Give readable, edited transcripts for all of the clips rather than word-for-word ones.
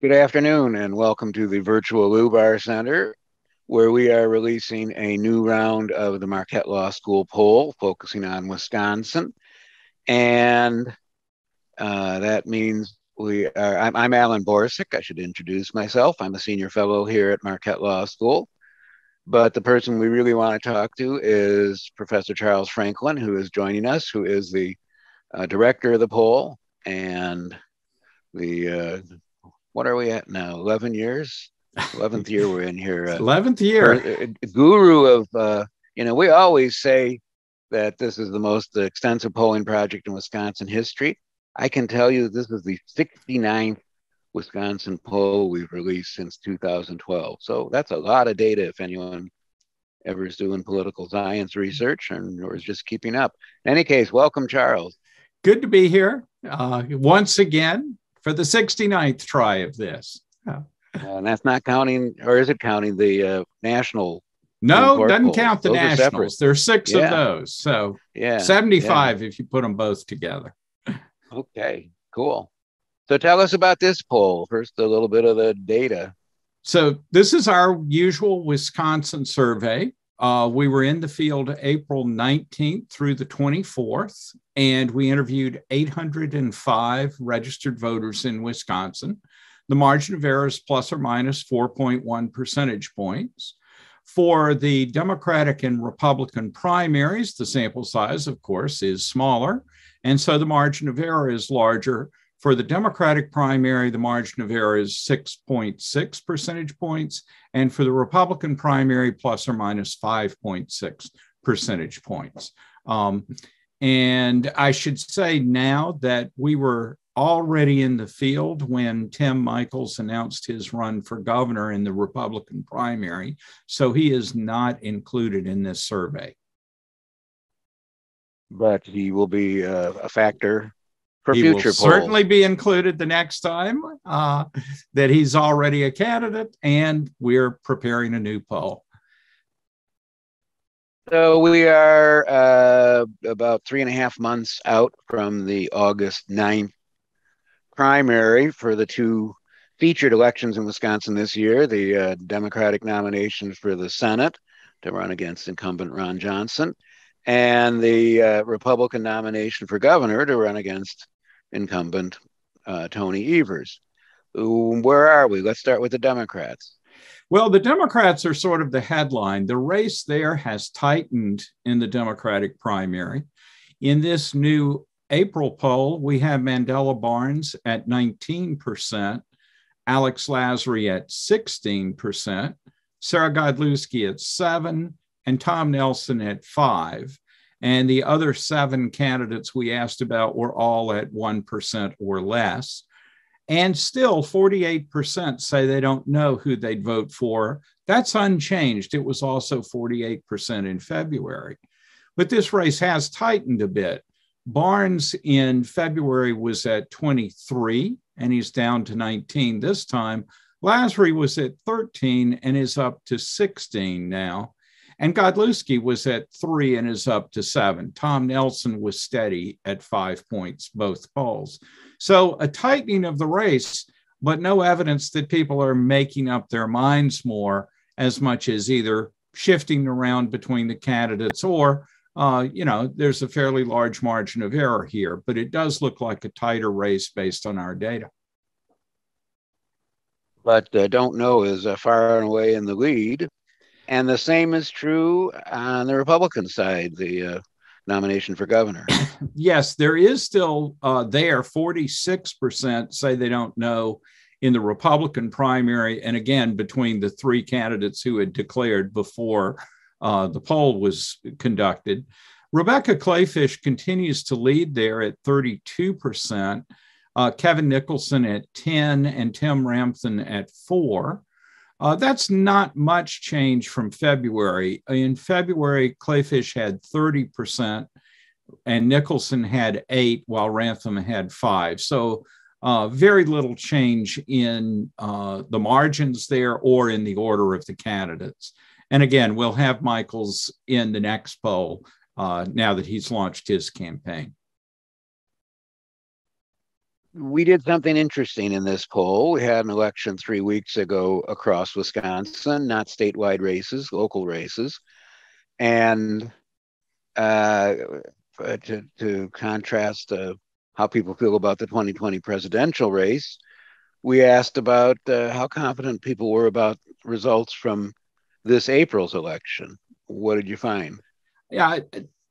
Good afternoon and welcome to the virtual Lubar Center, where we are releasing a new round of the Marquette Law School Poll focusing on Wisconsin. And that means I'm Alan Borsuk. I should introduce myself. I'm a senior fellow here at Marquette Law School. But the person we really want to talk to is Professor Charles Franklin, who is joining us, who is the director of the poll and the what are we at now? 11 years? 11th year we're in here. 11th year. Guru of, we always say that this is the most extensive polling project in Wisconsin history. I can tell you this is the 69th Wisconsin poll we've released since 2012. So that's a lot of data if anyone ever is doing political science research or is just keeping up. In any case, welcome, Charles. Good to be here once again for the 69th try of this. And that's not counting, or is it counting the national? No, doesn't count the nationals. There's six of those. So 75 if you put them both together. Okay, cool. So tell us about this poll. First, a little bit of the data. So this is our usual Wisconsin survey. We were in the field April 19th through the 24th, and we interviewed 805 registered voters in Wisconsin. The margin of error is plus or minus 4.1 percentage points. For the Democratic and Republican primaries, the sample size, of course, is smaller, and so the margin of error is larger. For the Democratic primary, the margin of error is 6.6 percentage points, and for the Republican primary, plus or minus 5.6 percentage points. And I should say now that we were already in the field when Tim Michels announced his run for governor in the Republican primary, so he is not included in this survey. But he will be a factor. He will certainly be included the next time that he's already a candidate, and we're preparing a new poll. So we are about 3.5 months out from the August 9th primary for the two featured elections in Wisconsin this year, the Democratic nomination for the Senate to run against incumbent Ron Johnson, and the Republican nomination for governor to run against incumbent Tony Evers. Where are we? Let's start with the Democrats. Well, the Democrats are sort of the headline. The race there has tightened in the Democratic primary. In this new April poll, we have Mandela Barnes at 19%, Alex Lasry at 16%, Sarah Godlewski at 7%, and Tom Nelson at 5%. And the other 7 candidates we asked about were all at 1% or less. And still 48% say they don't know who they'd vote for. That's unchanged. It was also 48% in February. But this race has tightened a bit. Barnes in February was at 23, and he's down to 19 this time. Lasry was at 13 and is up to 16 now. And Godlewski was at 3 and is up to 7. Tom Nelson was steady at 5 points, both polls. So a tightening of the race, but no evidence that people are making up their minds more as much as either shifting around between the candidates or, there's a fairly large margin of error here, but it does look like a tighter race based on our data. But don't know is far and away in the lead. And the same is true on the Republican side, the nomination for governor. Yes, there is still there. 46% say they don't know in the Republican primary. And again, between the 3 candidates who had declared before the poll was conducted. Rebecca Clayfish continues to lead there at 32%, Kevin Nicholson at 10%, and Tim Rampton at 4%. That's not much change from February. In February, Clayfish had 30% and Nicholson had 8%, while Rampton had 5%. So very little change in the margins there or in the order of the candidates. And again, we'll have Michels in the next poll now that he's launched his campaign. we did something interesting in this poll. We had an election 3 weeks ago across Wisconsin, not statewide races, local races. And to contrast how people feel about the 2020 presidential race, we asked about how confident people were about results from this April's election. What did you find? Yeah,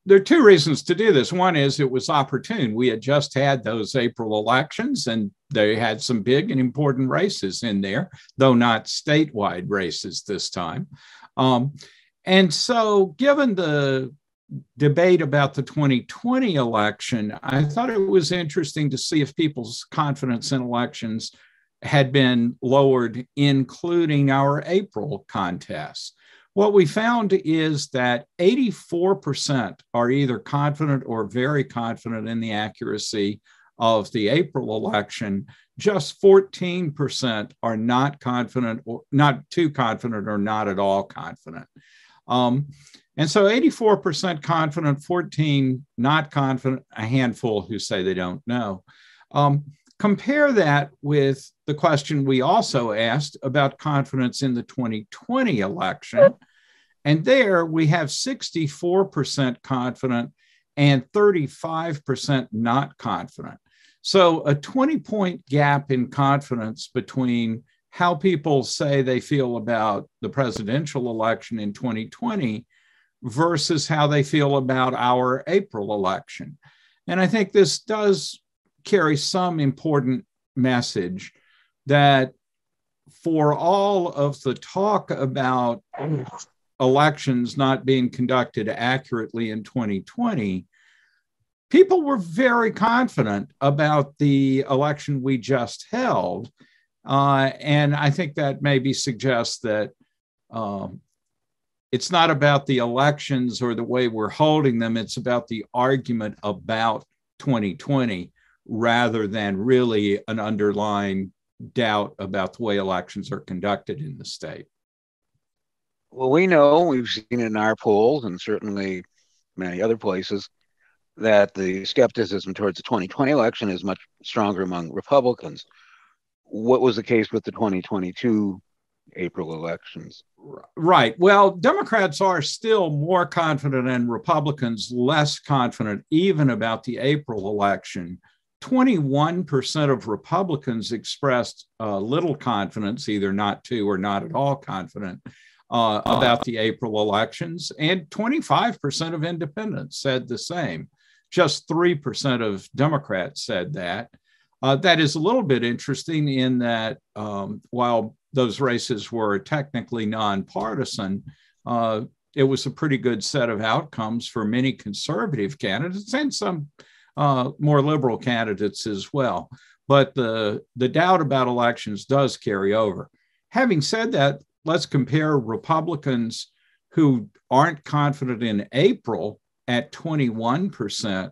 there are two reasons to do this. One is it was opportune. We had just had those April elections, and they had some big and important races in there, though not statewide races this time. And so given the debate about the 2020 election, I thought it was interesting to see if people's confidence in elections had been lowered, including our April contest. What we found is that 84% are either confident or very confident in the accuracy of the April election. Just 14% are not confident, or not too confident, or not at all confident. And so 84% confident, 14 not confident, a handful who say they don't know. Compare that with the question we also asked about confidence in the 2020 election. And there we have 64% confident and 35% not confident. So a 20-point gap in confidence between how people say they feel about the presidential election in 2020 versus how they feel about our April election. And I think this does carry some important message that for all of the talk about elections not being conducted accurately in 2020, people were very confident about the election we just held. And I think that maybe suggests that it's not about the elections or the way we're holding them, it's about the argument about 2020 rather than really an underlying doubt about the way elections are conducted in the state. Well, we know, we've seen in our polls and certainly many other places, that the skepticism towards the 2020 election is much stronger among Republicans. What was the case with the 2022 April elections? Right. Well, Democrats are still more confident and Republicans less confident even about the April election. 21% of Republicans expressed little confidence, either not too or not at all confident about the April elections, and 25% of independents said the same. Just 3% of Democrats said that. That is a little bit interesting in that while those races were technically nonpartisan, it was a pretty good set of outcomes for many conservative candidates and some more liberal candidates as well. But the doubt about elections does carry over. Having said that, let's compare Republicans who aren't confident in April at 21%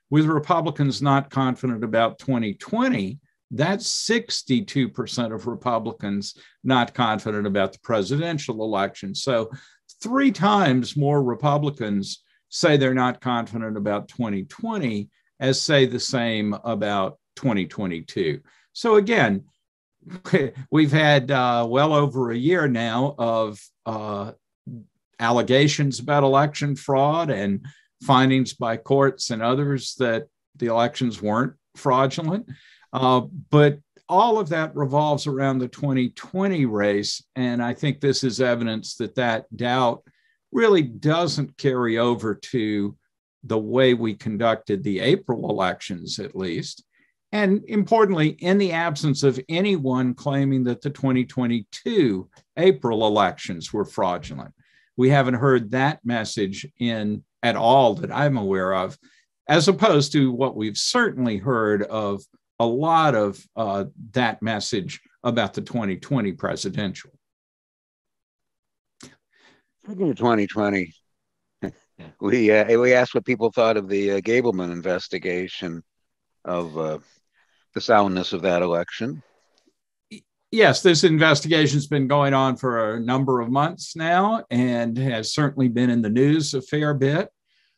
with Republicans not confident about 2020. That's 62% of Republicans not confident about the presidential election. So 3 times more Republicans say they're not confident about 2020 as say the same about 2022. So again, we've had well over a year now of allegations about election fraud and findings by courts and others that the elections weren't fraudulent. But all of that revolves around the 2020 race. And I think this is evidence that that doubt really doesn't carry over to the way we conducted the April elections, at least. And importantly, in the absence of anyone claiming that the 2022 April elections were fraudulent. We haven't heard that message at all that I'm aware of, as opposed to what we've certainly heard of a lot of that message about the 2020 presidential. Speaking of 2020, we asked what people thought of the Gableman investigation of the soundness of that election. Yes, this investigation's been going on for a number of months now and has certainly been in the news a fair bit.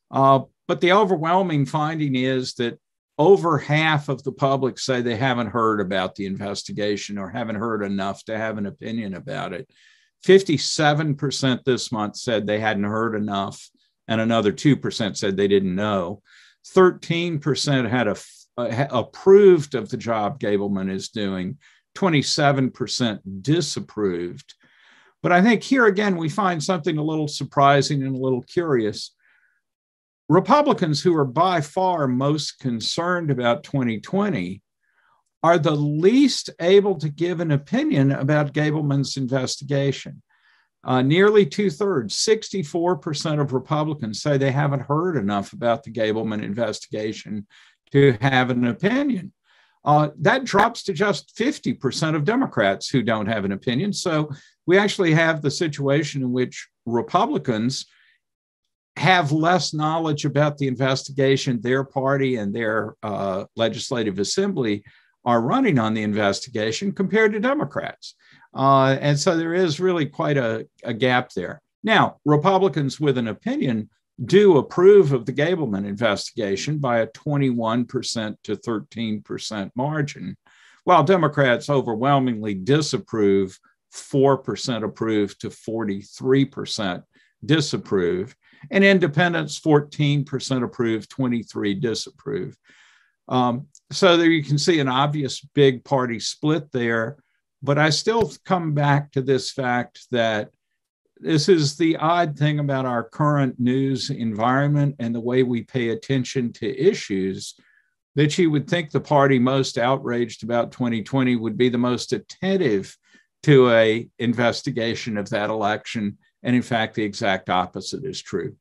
But the overwhelming finding is that over half of the public say they haven't heard about the investigation or haven't heard enough to have an opinion about it. 57% this month said they hadn't heard enough, and another 2% said they didn't know. 13% had approved of the job Gableman is doing. 27% disapproved. But I think here again, we find something a little surprising and a little curious. Republicans, who are by far most concerned about 2020, are the least able to give an opinion about Gableman's investigation. Nearly 2/3, 64% of Republicans say they haven't heard enough about the Gableman investigation to have an opinion. That drops to just 50% of Democrats who don't have an opinion. So we actually have the situation in which Republicans have less knowledge about the investigation their party and their legislative assembly are running on the investigation compared to Democrats. And so there is really quite a gap there. Now, Republicans with an opinion do approve of the Gableman investigation by a 21% to 13% margin, while Democrats overwhelmingly disapprove, 4% approve to 43% disapprove, and independents 14% approve, 23 disapprove. So there you can see an obvious big party split there, but I still come back to this fact that this is the odd thing about our current news environment and the way we pay attention to issues, that you would think the party most outraged about 2020 would be the most attentive to an investigation of that election. And in fact, the exact opposite is true.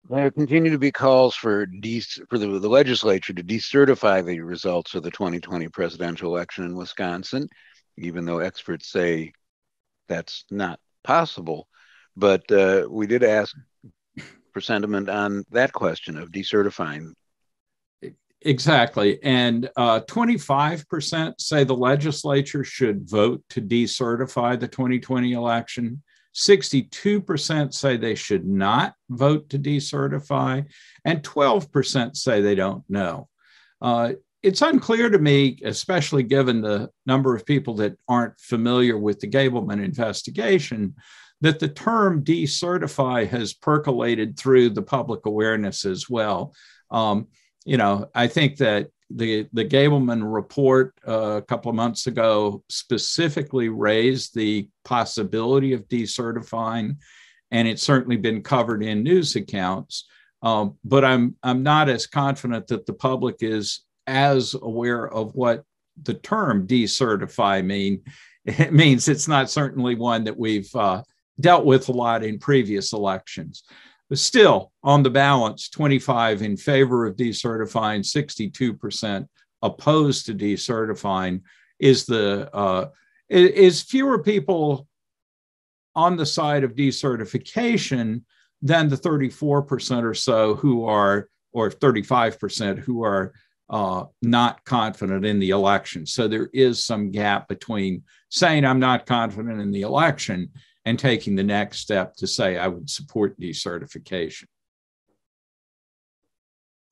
There continue to be calls for the legislature to decertify the results of the 2020 presidential election in Wisconsin, even though experts say that's not possible. But we did ask for sentiment on that question of decertifying. Exactly. And 25% say the legislature should vote to decertify the 2020 election. 62% say they should not vote to decertify, and 12% say they don't know. It's unclear to me, especially given the number of people that aren't familiar with the Gableman investigation, that the term decertify has percolated through the public awareness as well. I think that the Gableman report a couple of months ago specifically raised the possibility of decertifying, and it's certainly been covered in news accounts. But I'm not as confident that the public is as aware of what the term decertify means. It's not certainly one that we've dealt with a lot in previous elections. But still, on the balance, 25 in favor of decertifying, 62% opposed to decertifying is fewer people on the side of decertification than the 34% or so who are, or 35% who are not confident in the election. So there is some gap between saying I'm not confident in the election and taking the next step to say I would support decertification.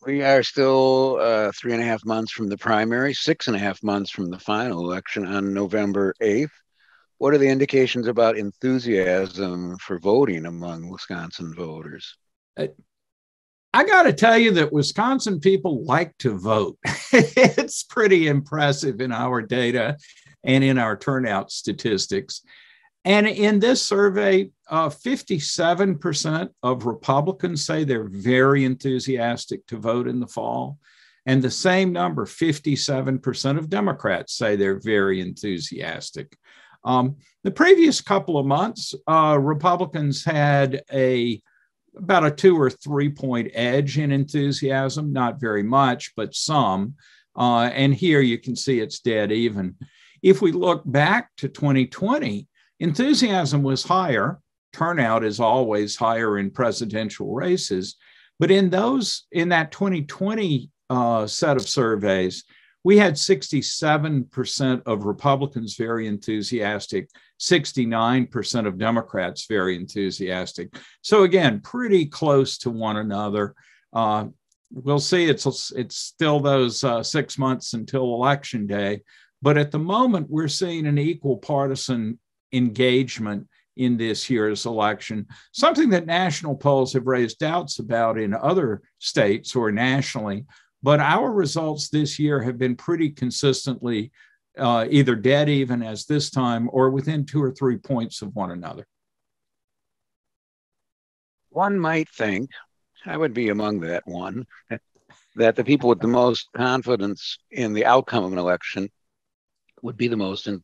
We are still 3.5 months from the primary, 6.5 months from the final election on November 8th. What are the indications about enthusiasm for voting among Wisconsin voters? I got to tell you that Wisconsin people like to vote. It's pretty impressive in our data and in our turnout statistics. And in this survey, 57% of Republicans say they're very enthusiastic to vote in the fall. And the same number, 57% of Democrats say they're very enthusiastic. The previous couple of months, Republicans had about a 2 or 3 point edge in enthusiasm, not very much, but some. And here you can see it's dead even. If we look back to 2020, enthusiasm was higher. Turnout is always higher in presidential races. But in that 2020 set of surveys, we had 67% of Republicans very enthusiastic, 69% of Democrats very enthusiastic. So again, pretty close to one another. we'll see. It's still those 6 months until Election Day. But at the moment, we're seeing an equal partisan engagement in this year's election, something that national polls have raised doubts about in other states or nationally. But our results this year have been pretty consistently either dead even as this time or within 2 or 3 points of one another. One might think, I would be among that one, that the people with the most confidence in the outcome of an election would be the most, that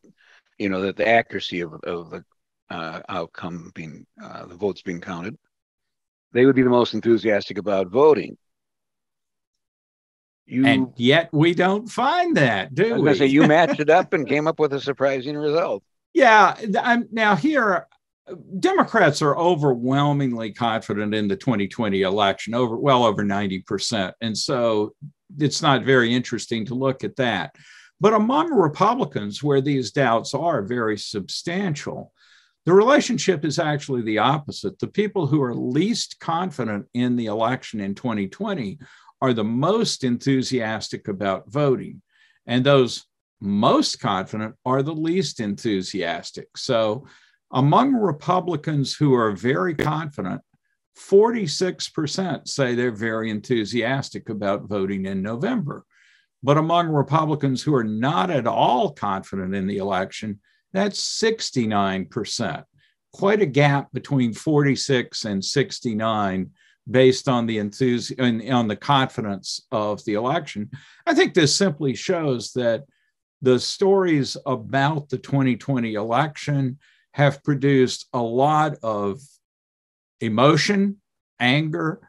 the accuracy of the outcome being, the votes being counted, they would be the most enthusiastic about voting. And yet we don't find that, do we? I was going to say, you matched it up and came up with a surprising result. Yeah. Now here, Democrats are overwhelmingly confident in the 2020 election, well over 90%. And so it's not very interesting to look at that. But among Republicans, where these doubts are very substantial, the relationship is actually the opposite. The people who are least confident in the election in 2020 are the most enthusiastic about voting. And those most confident are the least enthusiastic. So among Republicans who are very confident, 46% say they're very enthusiastic about voting in November. But among Republicans who are not at all confident in the election, that's 69%. Quite a gap between 46 and 69 based on the on the confidence of the election. I think this simply shows that the stories about the 2020 election have produced a lot of emotion, anger,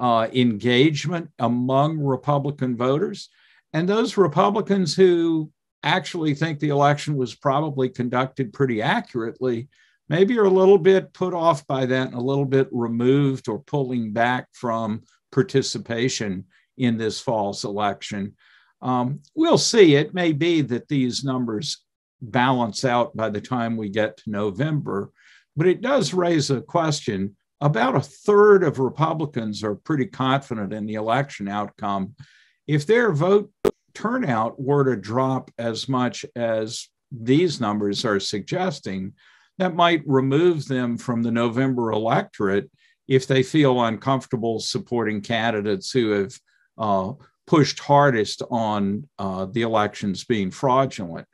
engagement among Republican voters. And those Republicans who actually think the election was probably conducted pretty accurately, maybe are a little bit put off by that and a little bit removed or pulling back from participation in this fall's election. We'll see. It may be that these numbers balance out by the time we get to November, but it does raise a question. About a third of Republicans are pretty confident in the election outcome. If their vote turnout were to drop as much as these numbers are suggesting, that might remove them from the November electorate if they feel uncomfortable supporting candidates who have pushed hardest on the elections being fraudulent.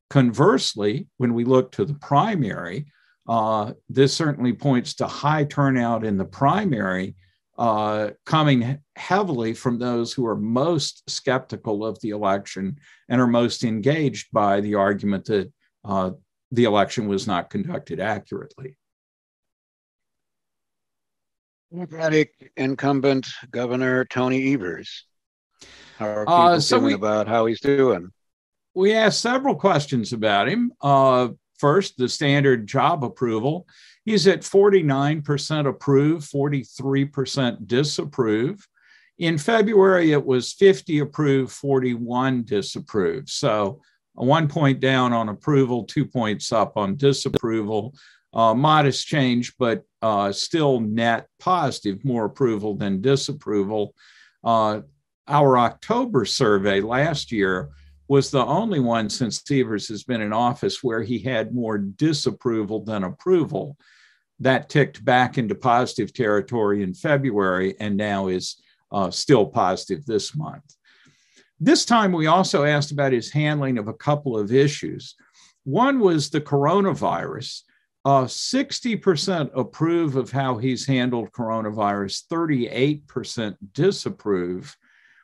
Conversely, when we look to the primary, this certainly points to high turnout in the primary, coming heavily from those who are most skeptical of the election and are most engaged by the argument that the election was not conducted accurately. Democratic incumbent Governor Tony Evers. How are people feeling about how he's doing? We asked several questions about him. First, the standard job approval. He's at 49% approve, 43% disapprove. In February, it was 50 approve, 41 disapprove. So 1 point down on approval, 2 points up on disapproval. Modest change, but still net positive, more approval than disapproval. Our October survey last year was the only one since Evers has been in office where he had more disapproval than approval. That ticked back into positive territory in February and now is still positive this month. This time, we also asked about his handling of a couple of issues. One was the coronavirus. 60% approve of how he's handled coronavirus, 38% disapprove.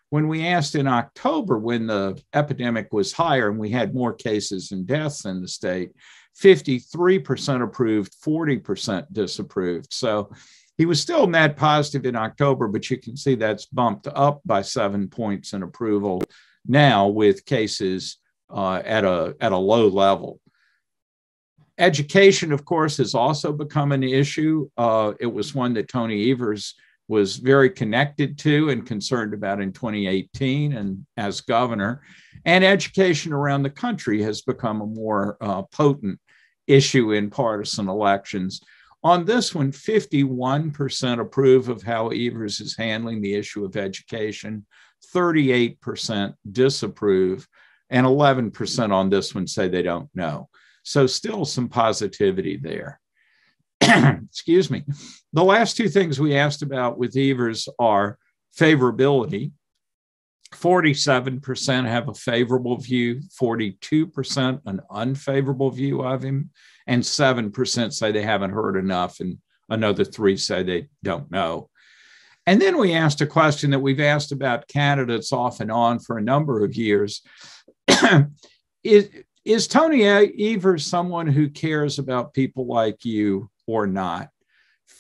When we asked in October, when the epidemic was higher and we had more cases and deaths in the state, 53% approved, 40% disapproved. So he was still net positive in October, but you can see that's bumped up by 7 points in approval now with cases at a low level. Education, of course, has also become an issue. It was one that Tony Evers was very connected to and concerned about in 2018 and as governor. And education around the country has become a more potent issue in partisan elections. On this one, 51% approve of how Evers is handling the issue of education, 38% disapprove, and 11% on this one say they don't know. So still some positivity there. Excuse me. The last two things we asked about with Evers are favorability. 47% have a favorable view, 42% an unfavorable view of him, and 7% say they haven't heard enough, and another 3% say they don't know. And then we asked a question that we've asked about candidates off and on for a number of years. Is Tony Evers someone who cares about people like you or not?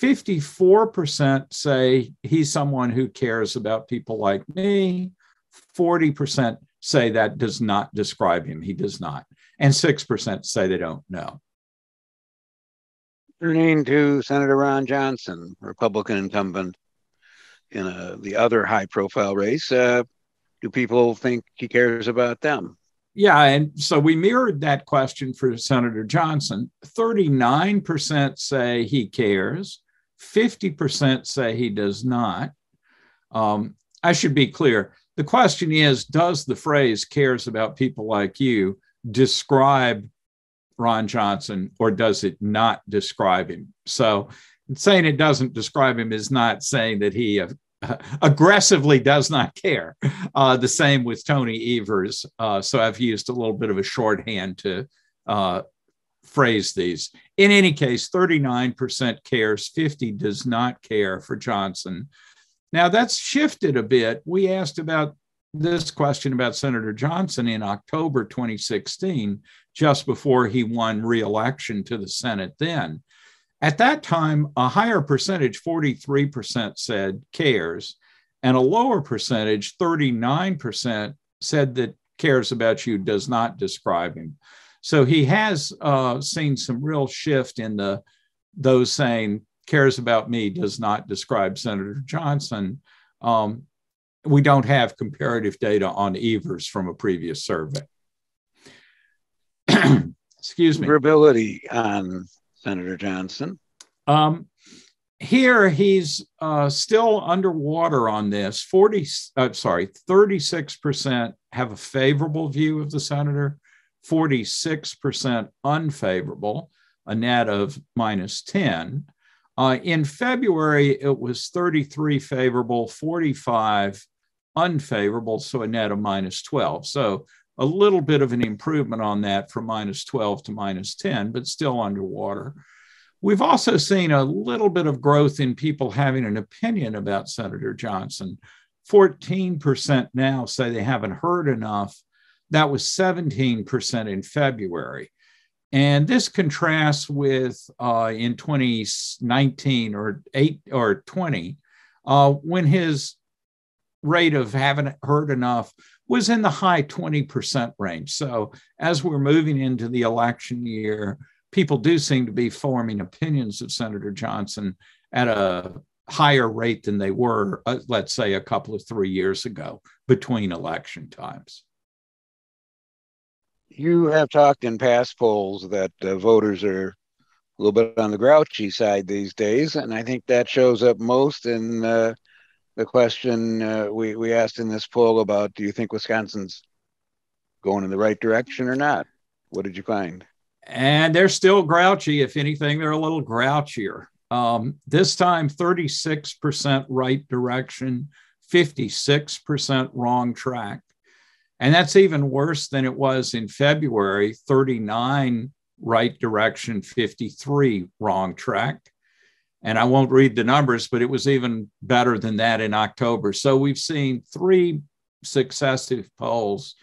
54% say he's someone who cares about people like me. 40% say that does not describe him. He does not. And 6% say they don't know. Turning to Senator Ron Johnson, Republican incumbent in the other high-profile race, do people think he cares about them? Yeah, and so we mirrored that question for Senator Johnson. 39% say he cares. 50% say he does not. I should be clear. The question is, does the phrase cares about people like you describe Ron Johnson, or does it not describe him? So saying it doesn't describe him is not saying that he aggressively does not care. The same with Tony Evers. So I've used a little bit of a shorthand to phrase these. In any case, 39% cares, 50% does not care for Johnson. Now that's shifted a bit. We asked about this question about Senator Johnson in October 2016, just before he won re-election to the Senate then. At that time, a higher percentage, 43%, said cares, and a lower percentage, 39%, said that cares about you does not describe him. So he has seen some real shift in those saying cares about me does not describe Senator Johnson. We don't have comparative data on Evers from a previous survey. Excuse me. Favorability on Senator Johnson. Here he's still underwater on this. 36% have a favorable view of the senator, 46% unfavorable, a net of -10. In February, it was 33 favorable, 45 unfavorable, so a net of -12. So a little bit of an improvement on that from -12 to -10, but still underwater. We've also seen a little bit of growth in people having an opinion about Senator Johnson. 14% now say they haven't heard enough. That was 17% in February. And this contrasts with in 2019 or 20, when his rate of haven't heard enough was in the high 20% range. So as we're moving into the election year, people do seem to be forming opinions of Senator Johnson at a higher rate than they were, let's say, a couple of 3 years ago between election times. You have talked in past polls that voters are a little bit on the grouchy side these days, and I think that shows up most in the question we asked in this poll about, do you think Wisconsin's going in the right direction or not? What did you find? And they're still grouchy. If anything, they're a little grouchier. This time, 36% right direction, 56% wrong track. And that's even worse than it was in February, 39 right direction, 53 wrong track. And I won't read the numbers, but it was even better than that in October. So we've seen 3 successive polls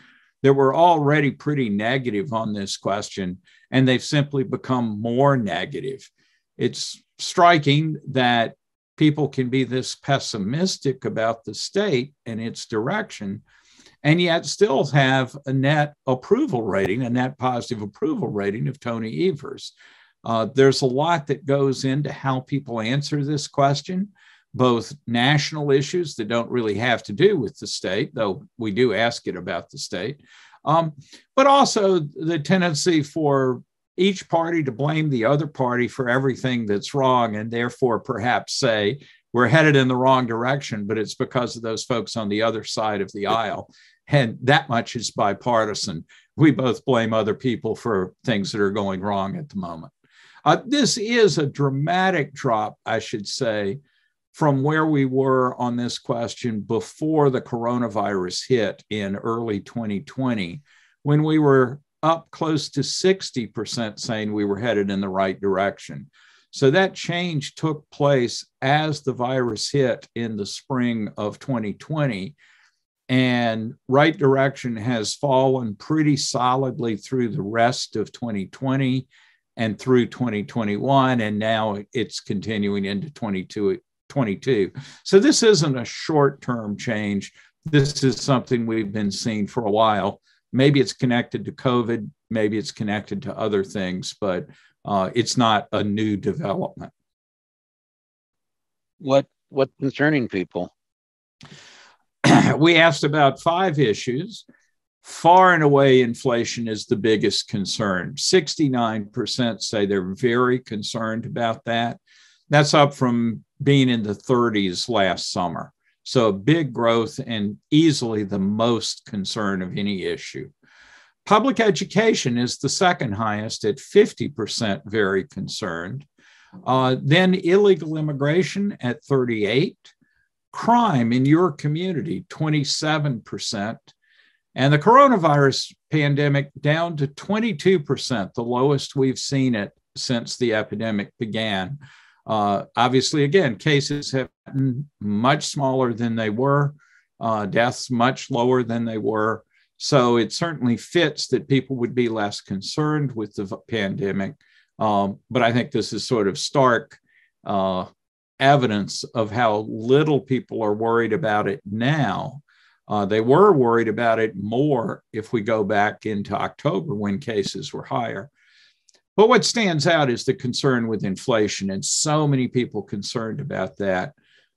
that were already pretty negative on this question, and they've simply become more negative. It's striking that people can be this pessimistic about the state and its direction, and yet still have a net approval rating, a net positive approval rating of Tony Evers. There's a lot that goes into how people answer this question, both national issues that don't really have to do with the state, though we do ask it about the state, but also the tendency for each party to blame the other party for everything that's wrong, and therefore perhaps say we're headed in the wrong direction, but it's because of those folks on the other side of the aisle. And that much is bipartisan. We both blame other people for things that are going wrong at the moment. This is a dramatic drop, I should say, from where we were on this question before the coronavirus hit in early 2020, when we were up close to 60% saying we were headed in the right direction. So that change took place as the virus hit in the spring of 2020. And right direction has fallen pretty solidly through the rest of 2020 and through 2021. And now it's continuing into 2022. So this isn't a short-term change. This is something we've been seeing for a while. Maybe it's connected to COVID, maybe it's connected to other things, but it's not a new development. What's concerning people? We asked about 5 issues. Far and away, inflation is the biggest concern. 69% say they're very concerned about that. That's up from being in the 30s last summer. So a big growth and easily the most concern of any issue. Public education is the second highest at 50% very concerned. Then illegal immigration at 38%. Crime in your community, 27%. And the coronavirus pandemic down to 22%, the lowest we've seen it since the epidemic began. Obviously, again, cases have been much smaller than they were, deaths much lower than they were. So it certainly fits that people would be less concerned with the pandemic. But I think this is sort of stark evidence of how little people are worried about it now. They were worried about it more if we go back into October when cases were higher. But what stands out is the concern with inflation, and so many people concerned about that.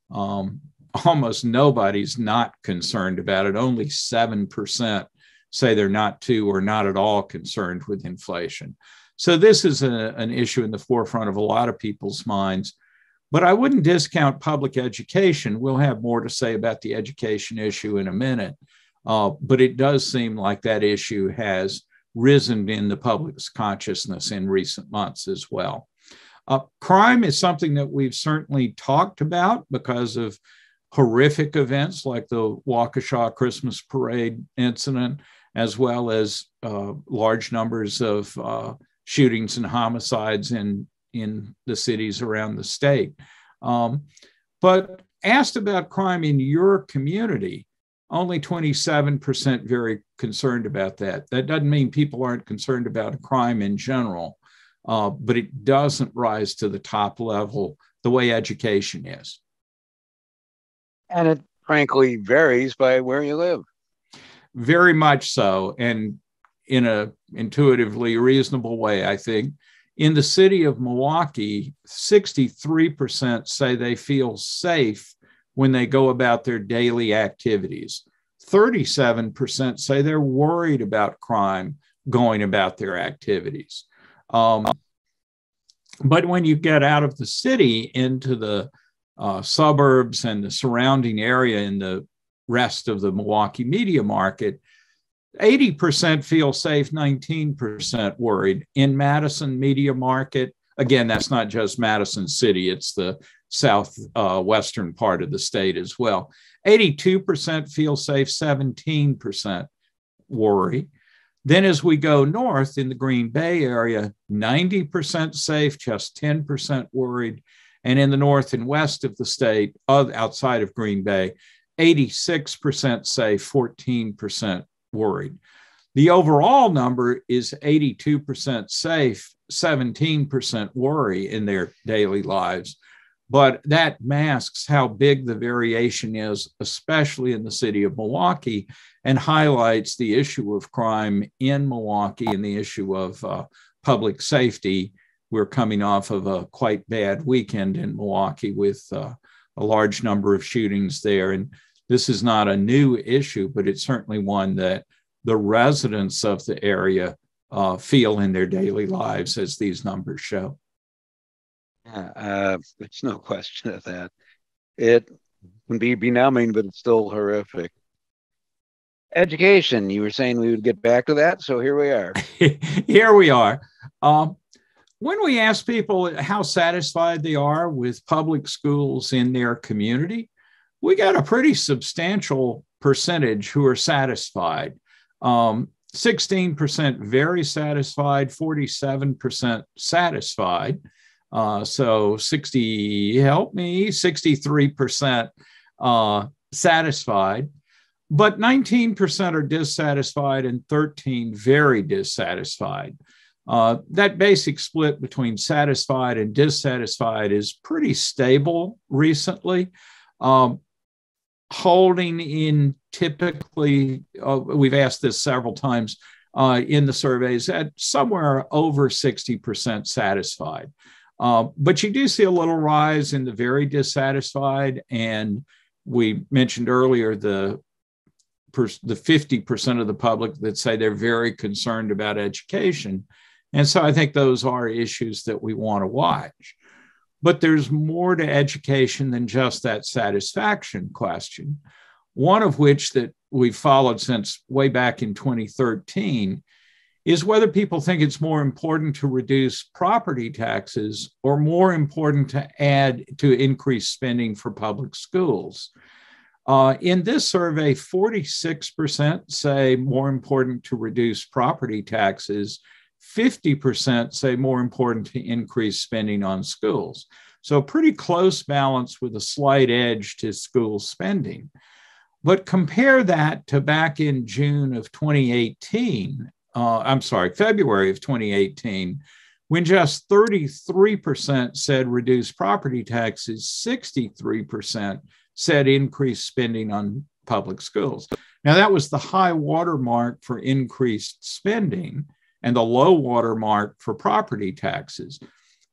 Almost nobody's not concerned about it. Only 7% say they're not too or not at all concerned with inflation. So this is an issue in the forefront of a lot of people's minds. But I wouldn't discount public education. We'll have more to say about the education issue in a minute. But it does seem like that issue has risen in the public's consciousness in recent months as well. Crime is something that we've certainly talked about because of horrific events like the Waukesha Christmas Parade incident, as well as large numbers of shootings and homicides in the cities around the state. But asked about crime in your community, only 27% very concerned about that. That doesn't mean people aren't concerned about crime in general, but it doesn't rise to the top level the way education is. And it frankly varies by where you live. Very much so, and in an intuitively reasonable way, I think. In the city of Milwaukee, 63% say they feel safe when they go about their daily activities. 37% say they're worried about crime going about their activities. But when you get out of the city into the suburbs and the surrounding area in the rest of the Milwaukee media market, 80% feel safe, 19% worried. In Madison media market, again, that's not just Madison City, it's the southwestern part of the state as well. 82% feel safe, 17% worry. Then as we go north in the Green Bay area, 90% safe, just 10% worried. And in the north and west of the state, outside of Green Bay, 86% safe, 14% worried. The overall number is 82% safe, 17% worry in their daily lives. But that masks how big the variation is, especially in the city of Milwaukee, and highlights the issue of crime in Milwaukee and the issue of public safety. We're coming off of a quite bad weekend in Milwaukee with a large number of shootings there. And this is not a new issue, but it's certainly one that the residents of the area feel in their daily lives, as these numbers show. There's no question of that. It can be benumbing, but it's still horrific. Education, you were saying we would get back to that, so here we are. Here we are. When we ask people how satisfied they are with public schools in their community, we got a pretty substantial percentage who are satisfied. 16% very satisfied, 47% satisfied. So 63% satisfied, but 19% are dissatisfied and 13% very dissatisfied. That basic split between satisfied and dissatisfied is pretty stable recently. Holding in typically, we've asked this several times in the surveys, at somewhere over 60% satisfied. But you do see a little rise in the very dissatisfied, and we mentioned earlier the 50% of the public that say they're very concerned about education. And so I think those are issues that we want to watch. But there's more to education than just that satisfaction question, one of which that we've followed since way back in 2013 is whether people think it's more important to reduce property taxes or more important to increase spending for public schools. In this survey, 46% say more important to reduce property taxes, 50% say more important to increase spending on schools. So pretty close balance with a slight edge to school spending. But compare that to back in February of 2018, when just 33% said reduce property taxes, 63% said increase spending on public schools. Now, that was the high watermark for increased spending and the low watermark for property taxes.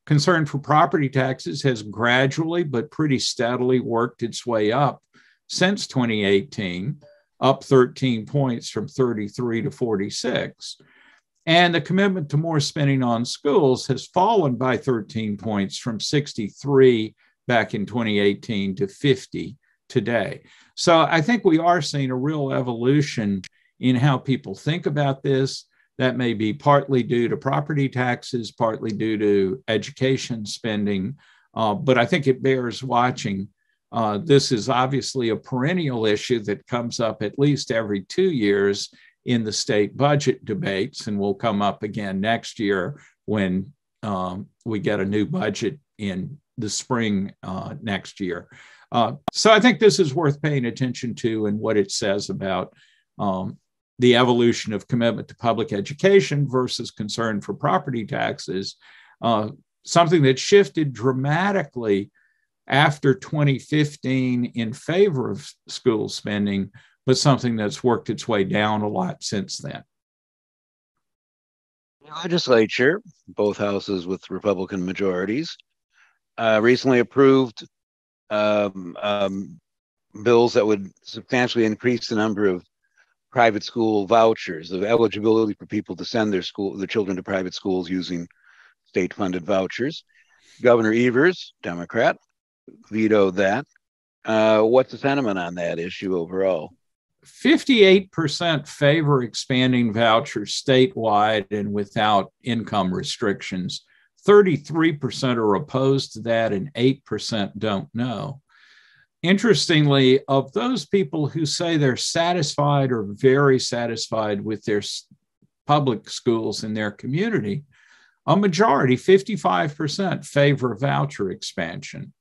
Concern for property taxes has gradually but pretty steadily worked its way up since 2018, up 13 points from 33 to 46. And the commitment to more spending on schools has fallen by 13 points from 63 back in 2018 to 50 today. So I think we are seeing a real evolution in how people think about this. That may be partly due to property taxes, partly due to education spending, but I think it bears watching. This is obviously a perennial issue that comes up at least every 2 years in the state budget debates, and will come up again next year when we get a new budget in the spring next year. So I think this is worth paying attention to and what it says about the evolution of commitment to public education versus concern for property taxes, something that shifted dramatically after 2015 in favor of school spending, but something that's worked its way down a lot since then. The legislature, both houses with Republican majorities, recently approved bills that would substantially increase the number of private school vouchers, of eligibility for people to send their children to private schools using state-funded vouchers. Governor Evers, Democrat, vetoed that. What's the sentiment on that issue overall? 58% favor expanding vouchers statewide and without income restrictions. 33% are opposed to that, and 8% don't know. Interestingly, of those people who say they're satisfied or very satisfied with their public schools in their community, a majority, 55%, favor voucher expansion.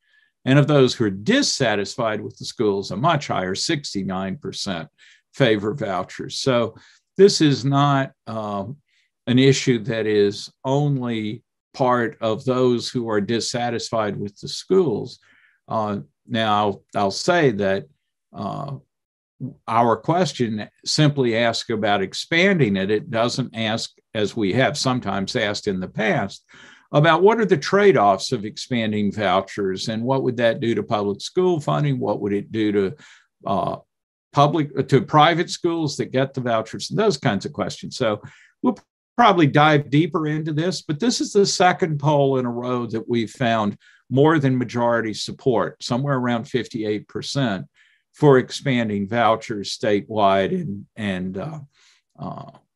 And of those who are dissatisfied with the schools, a much higher 69% favor vouchers. So this is not an issue that is only part of those who are dissatisfied with the schools. Now, I'll say that our question simply asks about expanding it. It doesn't ask, as we have sometimes asked in the past, about what are the trade-offs of expanding vouchers and what would that do to public school funding? What would it do to private schools that get the vouchers? Those kinds of questions. So we'll probably dive deeper into this, but this is the second poll in a row that we've found more than majority support, somewhere around 58%, for expanding vouchers statewide and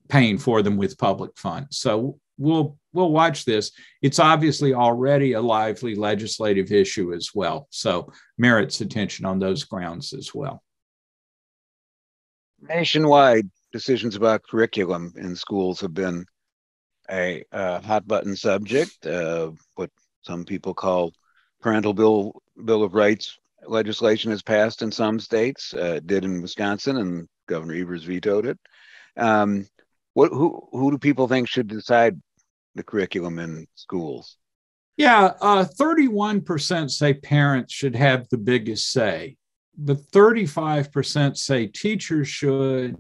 paying for them with public funds. So we'll watch this. It's obviously already a lively legislative issue as well, so merits attention on those grounds as well. Nationwide, decisions about curriculum in schools have been a hot button subject. What some people call parental bill of rights legislation has passed in some states. It did in Wisconsin, and Governor Evers vetoed it. Who do people think should decide the curriculum in schools? Yeah, 31% say parents should have the biggest say, but 35% say teachers should,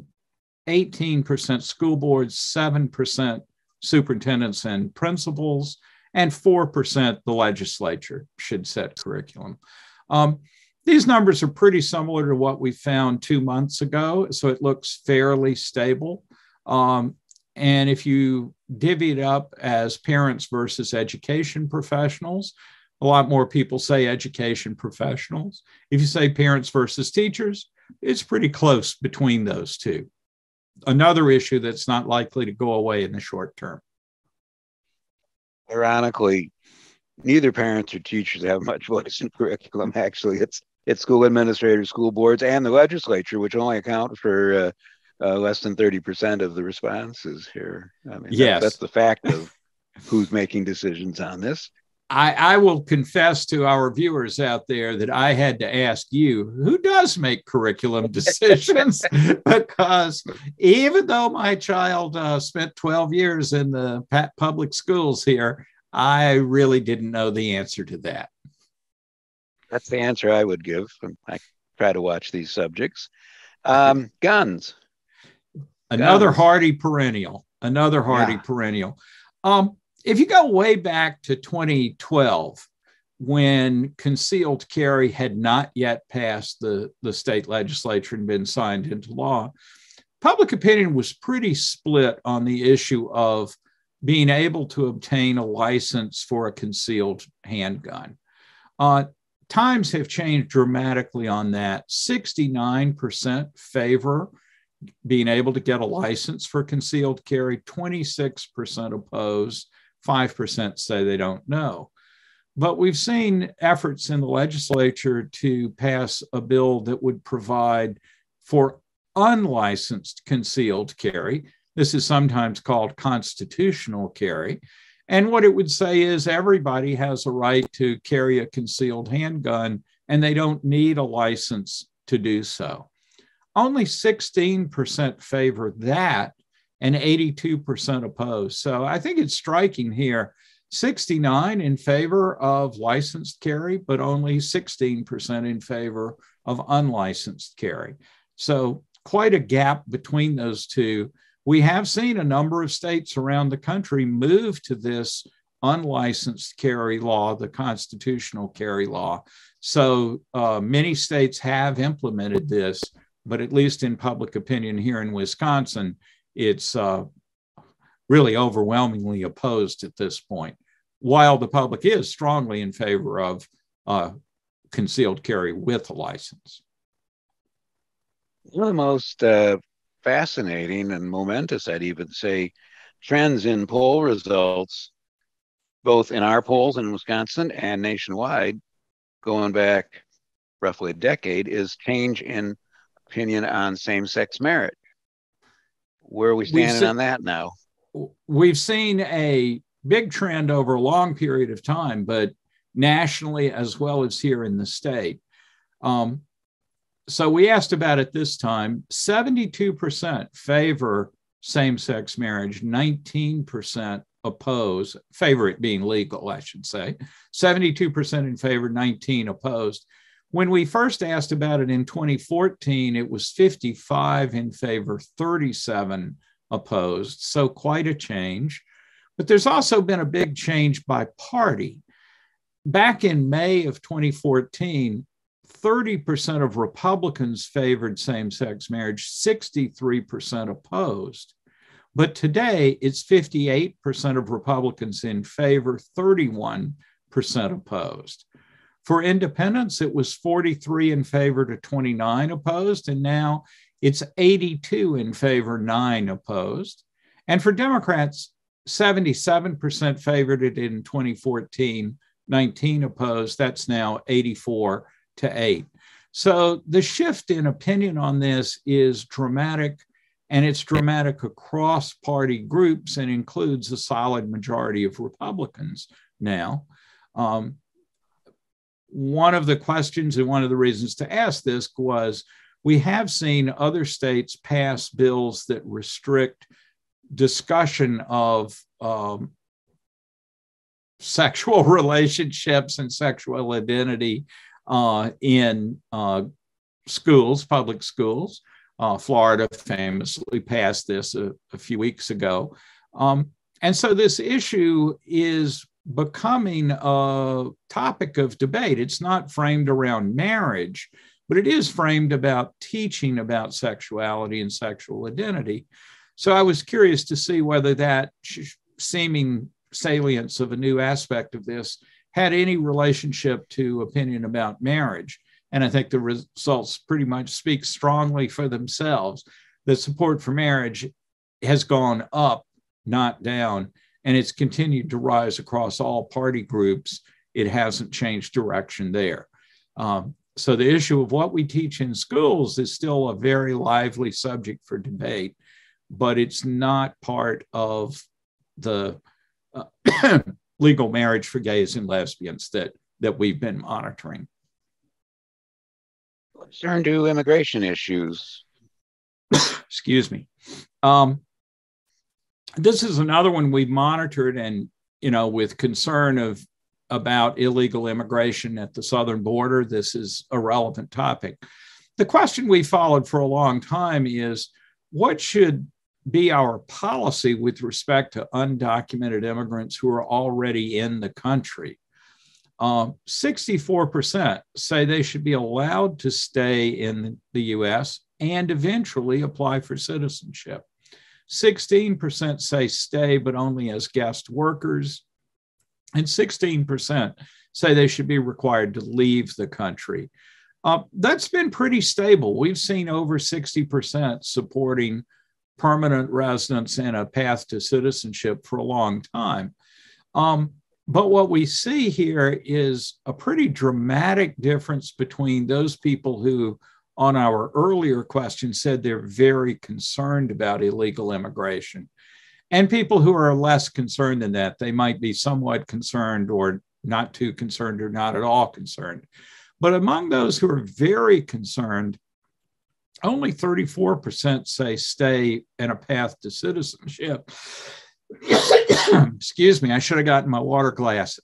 18% school boards, 7% superintendents and principals, and 4% the legislature should set curriculum. These numbers are pretty similar to what we found 2 months ago, so it looks fairly stable. And if you divvy it up as parents versus education professionals, a lot more people say education professionals. If you say parents versus teachers, it's pretty close between those two. Another issue that's not likely to go away in the short term. Ironically, neither parents or teachers have much voice in curriculum. Actually, it's school administrators, school boards, and the legislature, which only account for less than 30% of the responses here. I mean, yes, that's the fact of who's making decisions on this. I will confess to our viewers out there that I had to ask you, who does make curriculum decisions? Because even though my child spent 12 years in the public schools here, I really didn't know the answer to that. That's the answer I would give. I try to watch these subjects. Guns. Another hardy perennial. Perennial. If you go way back to 2012, when concealed carry had not yet passed the state legislature and been signed into law, public opinion was pretty split on the issue of being able to obtain a license for a concealed handgun. Times have changed dramatically on that. 69% favor being able to get a license for concealed carry, 26% oppose, 5% say they don't know. But we've seen efforts in the legislature to pass a bill that would provide for unlicensed concealed carry. This is sometimes called constitutional carry. And what it would say is everybody has a right to carry a concealed handgun, and they don't need a license to do so. Only 16% favor that, and 82% oppose. So I think it's striking here, 69 in favor of licensed carry, but only 16% in favor of unlicensed carry. So quite a gap between those two. We have seen a number of states around the country move to this unlicensed carry law, the constitutional carry law. So many states have implemented this, but at least in public opinion here in Wisconsin, it's really overwhelmingly opposed at this point, while the public is strongly in favor of concealed carry with a license. One of the most fascinating and momentous, I'd even say, trends in poll results, both in our polls in Wisconsin and nationwide, going back roughly a decade, is change in opinion on same-sex marriage. Where are we standing on that now? We've seen a big trend over a long period of time, but nationally as well as here in the state. So we asked about it this time. 72% favor same-sex marriage, 19% oppose, favor it being legal, I should say. 72% in favor, 19 opposed. When we first asked about it in 2014, it was 55 in favor, 37 opposed. So quite a change. But there's also been a big change by party. Back in May of 2014, 30% of Republicans favored same-sex marriage, 63% opposed. But today, it's 58% of Republicans in favor, 31% opposed. For independents, it was 43 in favor to 29 opposed, and now it's 82 in favor, 9 opposed. And for Democrats, 77% favored it in 2014, 19 opposed. That's now 84 to 8. So the shift in opinion on this is dramatic, and it's dramatic across party groups and includes a solid majority of Republicans now. One of the questions and one of the reasons to ask this was, we have seen other states pass bills that restrict discussion of sexual relationships and sexual identity in schools, public schools. Florida famously passed this a few weeks ago. And so this issue is becoming a topic of debate. It's not framed around marriage, but it is framed about teaching about sexuality and sexual identity. So I was curious to see whether that seeming salience of a new aspect of this had any relationship to opinion about marriage. And I think the results pretty much speak strongly for themselves. The support for marriage has gone up, not down, and it's continued to rise across all party groups. It hasn't changed direction there. So the issue of what we teach in schools is still a very lively subject for debate, but it's not part of the legal marriage for gays and lesbians that we've been monitoring. Let's turn to immigration issues. Excuse me. This is another one we've monitored, and with concern about illegal immigration at the southern border. This is a relevant topic. The question we followed for a long time is, what should be our policy with respect to undocumented immigrants who are already in the country? 64% say they should be allowed to stay in the US and eventually apply for citizenship. 16% say stay, but only as guest workers. And 16% say they should be required to leave the country. That's been pretty stable. We've seen over 60% supporting permanent residence and a path to citizenship for a long time. But what we see here is a pretty dramatic difference between those people who, on our earlier question, said they're very concerned about illegal immigration, and people who are less concerned than that. They might be somewhat concerned or not too concerned or not at all concerned. But among those who are very concerned, only 34% say stay and a path to citizenship. Excuse me, I should have gotten my water glass.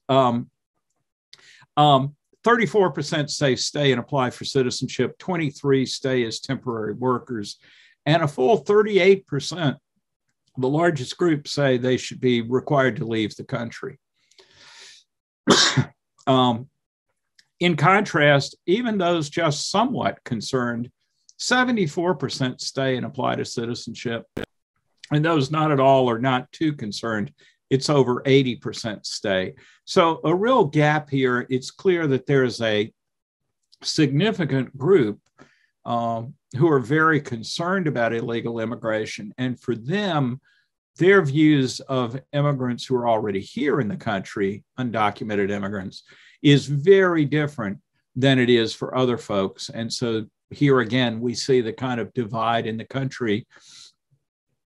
34% say stay and apply for citizenship, 23% stay as temporary workers, and a full 38%, the largest group, say they should be required to leave the country. In contrast, even those just somewhat concerned, 74% stay and apply to citizenship, and those not at all or not too concerned, it's over 80% stay. So a real gap here. It's clear that there's a significant group who are very concerned about illegal immigration. And for them, their views of immigrants who are already here in the country, undocumented immigrants, is very different than it is for other folks. And so here again, we see the kind of divide in the country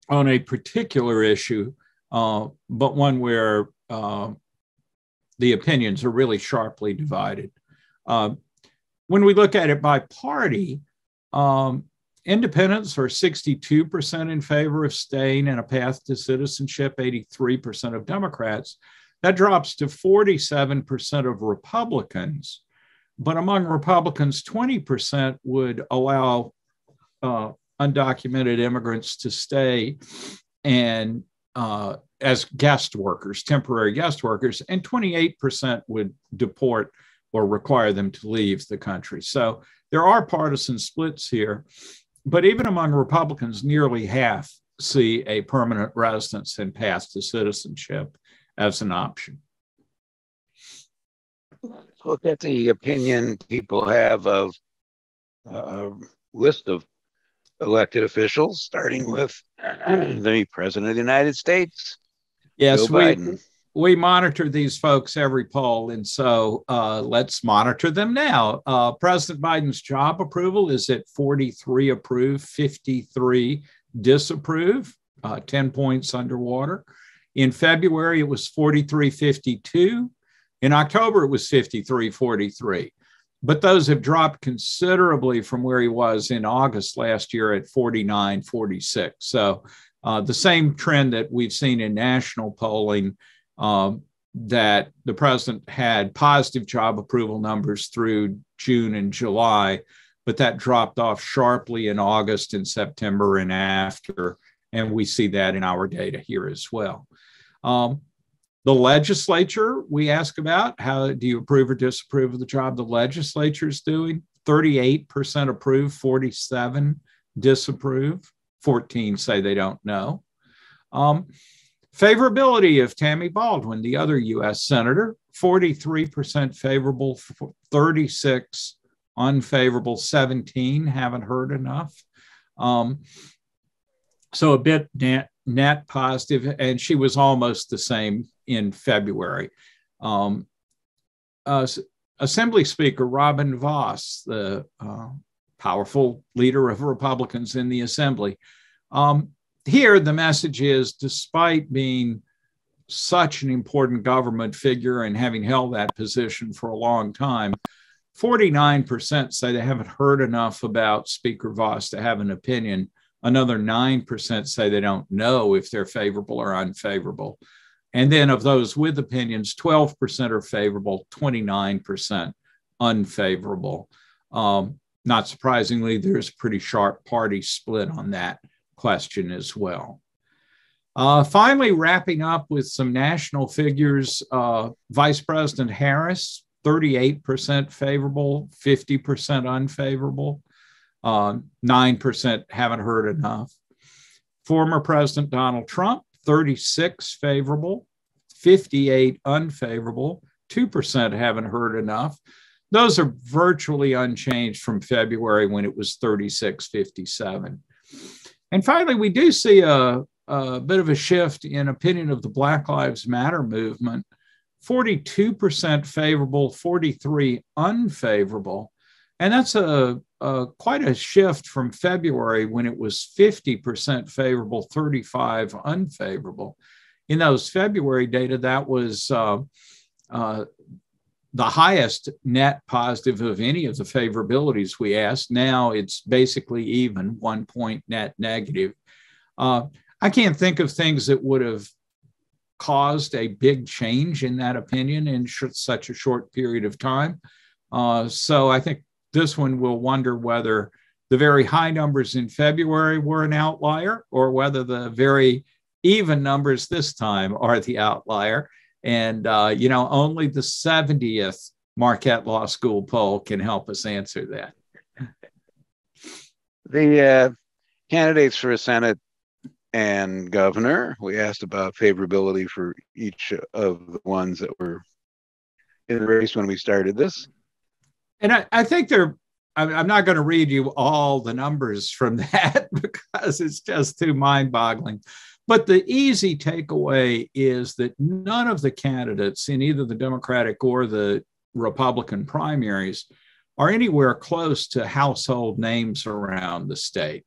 on a particular issue, but one where the opinions are really sharply divided. When we look at it by party, independents are 62% in favor of staying and a path to citizenship, 83% of Democrats. That drops to 47% of Republicans. But among Republicans, 20% would allow undocumented immigrants to stay and as guest workers, temporary guest workers, and 28% would deport or require them to leave the country. So there are partisan splits here, but even among Republicans, nearly half see a permanent residence and path to citizenship as an option. Look at the opinion people have of a list of elected officials, starting with the President of the United States, yes, Joe Biden. We monitor these folks every poll, and so let's monitor them now. President Biden's job approval is at 43 approve, 53 disapprove, 10 points underwater. In February, it was 43-52. In October, it was 53-43. But those have dropped considerably from where he was in August last year at 49-46. So the same trend that we've seen in national polling, that the president had positive job approval numbers through June and July, but that dropped off sharply in August and September and after. And we see that in our data here as well. The legislature, we ask about, how do you approve or disapprove of the job the legislature is doing? 38% approve, 47 disapprove, 14 say they don't know. Favorability of Tammy Baldwin, the other U.S. senator, 43% favorable, 36 unfavorable, 17 haven't heard enough. So a bit net positive, and she was almost the same in February. Assembly Speaker Robin Vos, the powerful leader of Republicans in the Assembly. Here, the message is, despite being such an important government figure and having held that position for a long time, 49% say they haven't heard enough about Speaker Vos to have an opinion. Another 9% say they don't know if they're favorable or unfavorable. And then of those with opinions, 12% are favorable, 29% unfavorable. Not surprisingly, there's a pretty sharp party split on that question as well. Finally, wrapping up with some national figures, Vice President Harris, 38% favorable, 50% unfavorable, 9% haven't heard enough. Former President Donald Trump, 36 favorable, 58 unfavorable, 2% haven't heard enough. Those are virtually unchanged from February when it was 36-57. And finally, we do see a bit of a shift in opinion of the Black Lives Matter movement, 42% favorable, 43 unfavorable. And that's quite a shift from February when it was 50% favorable, 35 unfavorable. In those February data, that was the highest net positive of any of the favorabilities we asked. Now it's basically even, 1 point net negative. I can't think of things that would have caused a big change in that opinion in such a short period of time. So I think this one will wonder whether the very high numbers in February were an outlier or whether the very even numbers this time are the outlier. And, only the 70th Marquette Law School poll can help us answer that. The candidates for Senate and governor, we asked about favorability for each of the ones that were in the race when we started this. And I think I'm not going to read you all the numbers from that because it's just too mind-boggling. But the easy takeaway is that none of the candidates in either the Democratic or the Republican primaries are anywhere close to household names around the state.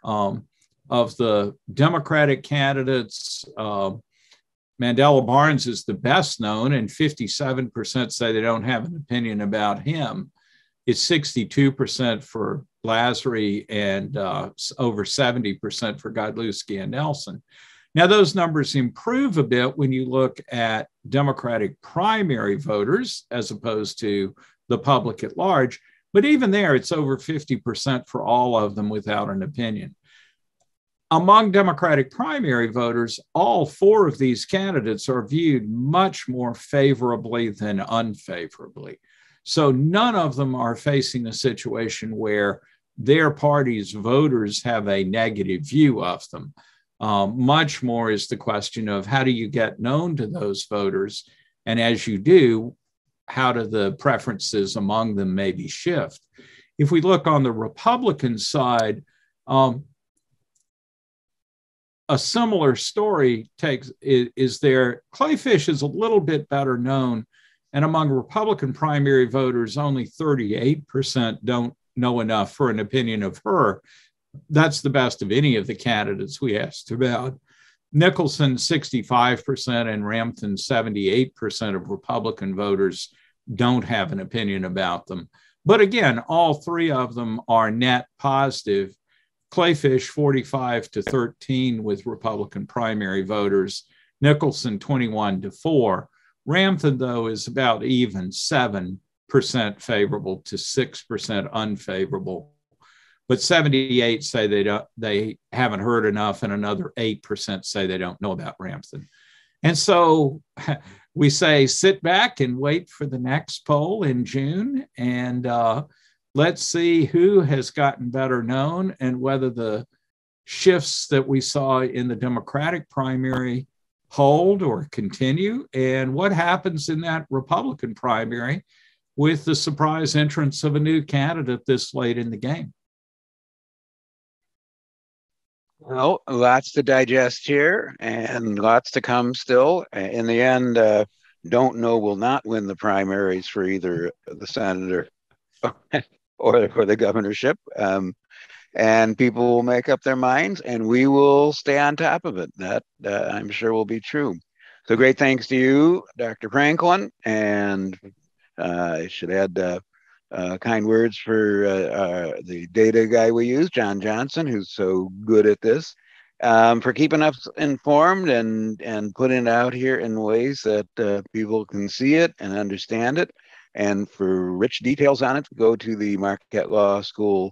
Of the Democratic candidates, Mandela Barnes is the best known, and 57% say they don't have an opinion about him. It's 62% for Lasry and over 70% for Godlewski and Nelson. Now, those numbers improve a bit when you look at Democratic primary voters as opposed to the public at large. But even there, it's over 50% for all of them without an opinion. Among Democratic primary voters, all four of these candidates are viewed much more favorably than unfavorably. So none of them are facing a situation where their party's voters have a negative view of them. Much more is the question of how do you get known to those voters? And as you do, how do the preferences among them maybe shift? If we look on the Republican side, a similar story is there. Clayfish is a little bit better known, and among Republican primary voters, only 38% don't know enough for an opinion of her. That's the best of any of the candidates we asked about. Nicholson, 65%, and Rampton, 78% of Republican voters don't have an opinion about them. But again, all three of them are net positive. Clayfish, 45-13 with Republican primary voters. Nicholson, 21-4. Rampton, though, is about even, 7% favorable to 6% unfavorable. But 78 say they haven't heard enough, and another 8% say they don't know about Rampton. And so we say sit back and wait for the next poll in June, and let's see who has gotten better known and whether the shifts that we saw in the Democratic primary hold or continue, and what happens in that Republican primary with the surprise entrance of a new candidate this late in the game. Well, lots to digest here and lots to come still. In the end, don't know will not win the primaries for either the senator or for the governorship. And people will make up their minds, and we will stay on top of it. That I'm sure will be true. So great thanks to you, Dr. Franklin. And I should add kind words for the data guy we use, John Johnson, who's so good at this, for keeping us informed and putting it out here in ways that people can see it and understand it. And for rich details on it, go to the Marquette Law School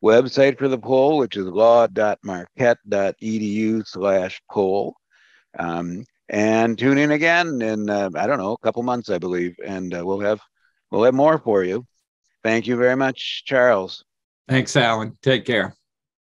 website for the poll, which is law.marquette.edu/poll. And tune in again in, I don't know, a couple months, I believe, and we'll have more for you. Thank you very much, Charles. Thanks, Alan. Take care.